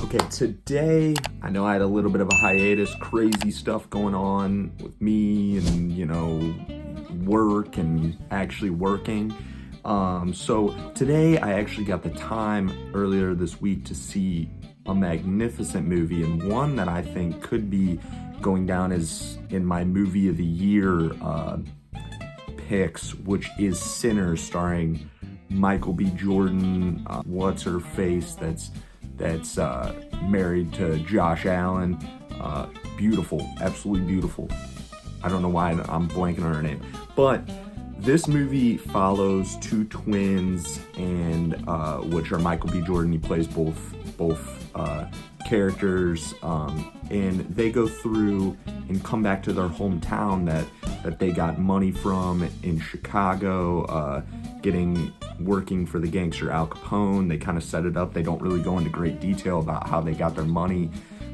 Okay, today, I know I had a little bit of a hiatus, crazy stuff going on with me and, work and actually working. So today I actually got the time earlier this week to see a magnificent movie, and one that I think could be going down as in my movie of the year picks, which is Sinner, starring Michael B. Jordan, what's her face that's married to Josh Allen. Beautiful, absolutely beautiful. I don't know why I'm blanking on her name, but this movie follows two twins, and which are Michael B. Jordan. He plays both characters, and they go through and come back to their hometown that they got money from in Chicago, working for the gangster Al Capone. They kind of set it up. They don't really go into great detail about how they got their money,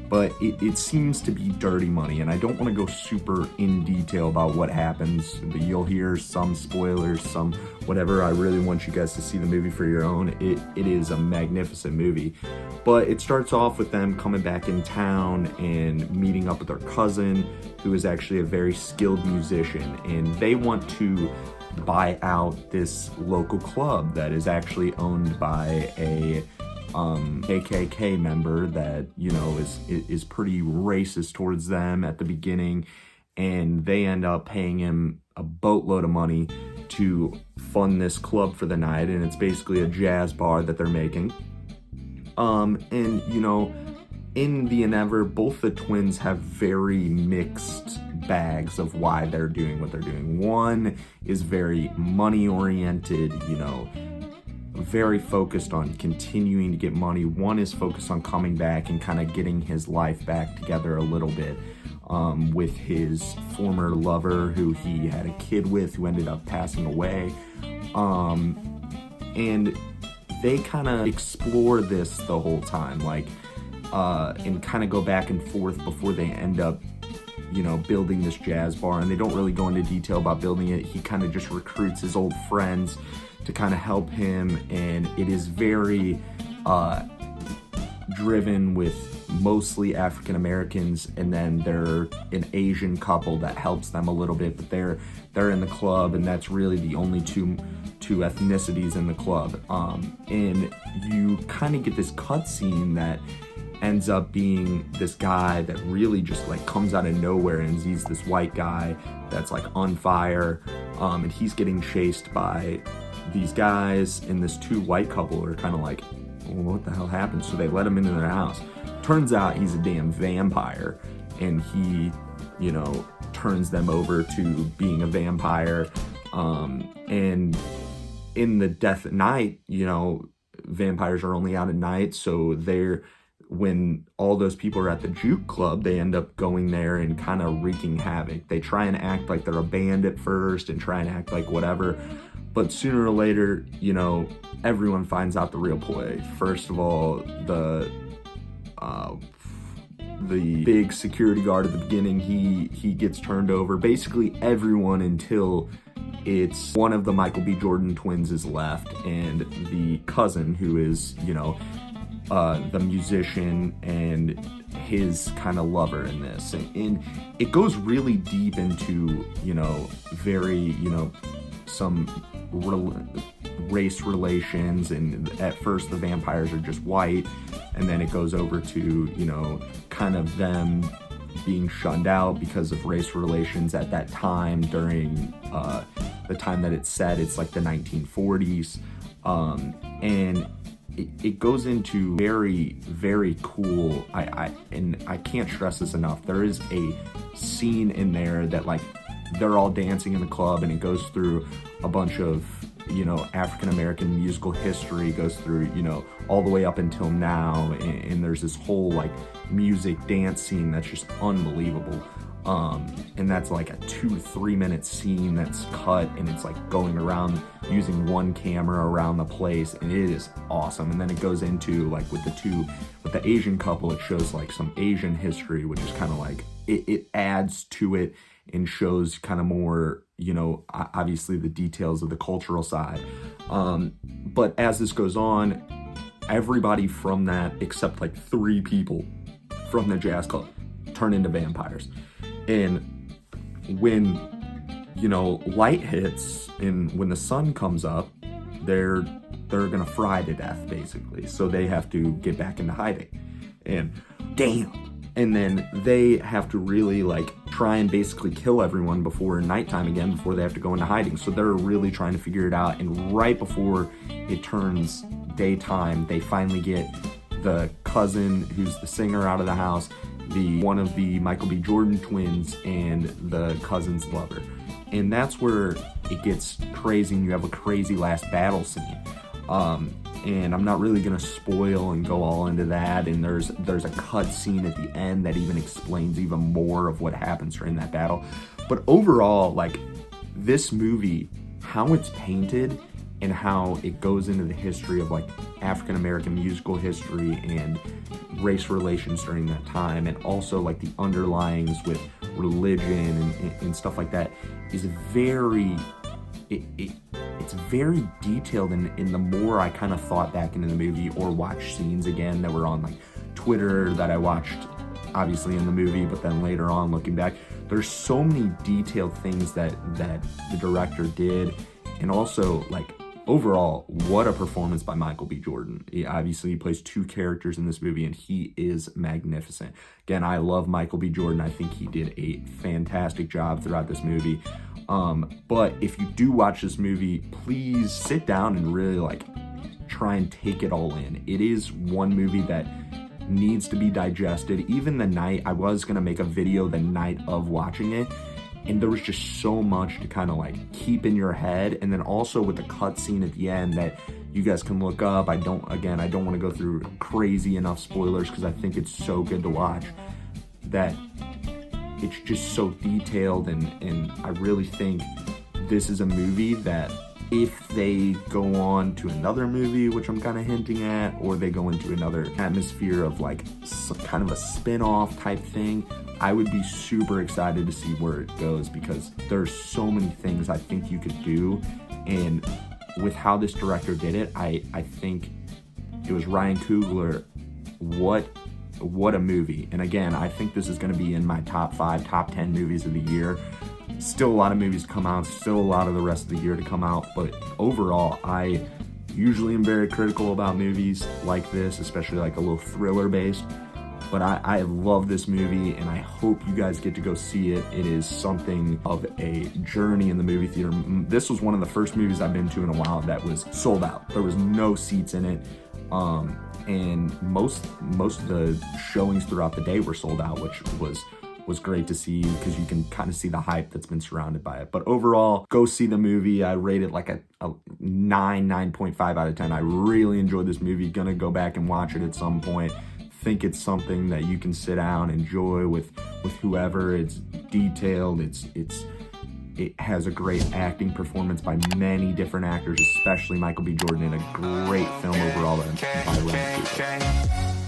but it seems to be dirty money, and I don't want to go super in detail about what happens, but you'll hear some spoilers, some whatever. I really want you guys to see the movie for your own. It is a magnificent movie, but it starts off with them coming back in town and meeting up with their cousin, who is actually a very skilled musician, and they want to buy out this local club that is actually owned by a KKK member that is pretty racist towards them at the beginning, and they end up paying him a boatload of money to fund this club for the night, and it's basically a jazz bar that they're making. In the endeavor, both the twins have very mixed bags of why they're doing what they're doing. One is very money oriented, very focused on continuing to get money. One is focused on coming back and kind of getting his life back together a little bit, with his former lover who he had a kid with who ended up passing away. And they kind of explore this the whole time, and kind of go back and forth before they end up building this jazz bar. And they don't really go into detail about building it. He kind of just recruits his old friends to kind of help him, and it is very driven with mostly African Americans, and then they're an Asian couple that helps them a little bit, but they're in the club, and that's really the only two ethnicities in the club. And you kind of get this cutscene that ends up being this guy that really just comes out of nowhere, and he's this white guy that's on fire, and he's getting chased by these guys, and this two white couple are kind of well, what the hell happened? So they let him into their house. Turns out he's a damn vampire, and he turns them over to being a vampire, and in the death at night, vampires are only out at night, so when all those people are at the Juke club, they end up going there and kind of wreaking havoc. They try and act like they're a band at first and try and act like whatever, but sooner or later, everyone finds out the real play. First of all, the big security guard at the beginning, he gets turned over. Basically everyone, until it's one of the Michael B. Jordan twins is left, and the cousin, who is, the musician and his kind of lover in this. And it goes really deep into, very, some race relations, and at first the vampires are just white, and then it goes over to, kind of them being shunned out because of race relations at that time during the time that it's set. It's the 1940s, and it goes into very, very cool. I can't stress this enough. There is a scene in there that they're all dancing in the club, and it goes through a bunch of African American musical history, goes through all the way up until now, and there's this whole music dance scene that's just unbelievable. And that's a 2-3 minute scene that's cut, and it's going around using one camera around the place, and it is awesome. And then it goes into with the Asian couple, it shows some Asian history, which is kind of it adds to it and shows kind of more, obviously the details of the cultural side. But as this goes on, everybody from that, except like 3 people from the jazz club, turn into vampires. And when, you know, light hits and when the sun comes up, they're gonna fry to death, basically. So they have to get back into hiding. And damn. And then they have to really like try and basically kill everyone before nighttime again, before they have to go into hiding. So they're really trying to figure it out. And right before it turns daytime, they finally get the cousin who's the singer out of the house, one of the Michael B. Jordan twins, and the cousin's lover. And that's where it gets crazy, and you have a crazy last battle scene. And I'm not really gonna spoil and go all into that. And there's a cut scene at the end that even explains even more of what happens during that battle. But overall, like, this movie, how it's painted and how it goes into the history of like African American musical history and race relations during that time, and also like the underlyings with religion and stuff like that, is very, it's very detailed. And the more I kind of thought back into the movie or watched scenes again that were on like Twitter that I watched obviously in the movie, but then later on looking back, there's so many detailed things that the director did. And also, like, overall, what a performance by Michael B. Jordan. He plays 2 characters in this movie, and he is magnificent. Again, I love Michael B. Jordan. I think he did a fantastic job throughout this movie. But if you do watch this movie, please sit down and really like try and take it all in. It is one movie that needs to be digested. Even the night, I was gonna make a video the night of watching it, and there was just so much to kind of like keep in your head. And then also with the cut scene at the end that you guys can look up. I don't want to go through crazy enough spoilers because I think it's so good to watch, that it's just so detailed. And I really think this is a movie that if they go on to another movie, which I'm kind of hinting at, or they go into another atmosphere of like some kind of a spin-off type thing, I would be super excited to see where it goes, because there's so many things I think you could do. And with how this director did it, I think it was Ryan Coogler. What a movie. And again, I think this is going to be in my top 5, top 10 movies of the year. Still a lot of movies to come out, still a lot of the rest of the year to come out, but overall, I usually am very critical about movies like this, especially like a little thriller based, but I love this movie, and I hope you guys get to go see it. It is something of a journey in the movie theater. This was one of the first movies I've been to in a while that was sold out. There was no seats in it, and most of the showings throughout the day were sold out, which was great to see, because you can kind of see the hype that's been surrounded by it. But overall, go see the movie. I rate it like a 9.5 out of 10. I really enjoyed this movie. Gonna go back and watch it at some point. Think it's something that you can sit down, enjoy with whoever. It's detailed. It has a great acting performance by many different actors, especially Michael B. Jordan, and a great film overall by Ryan Coogler.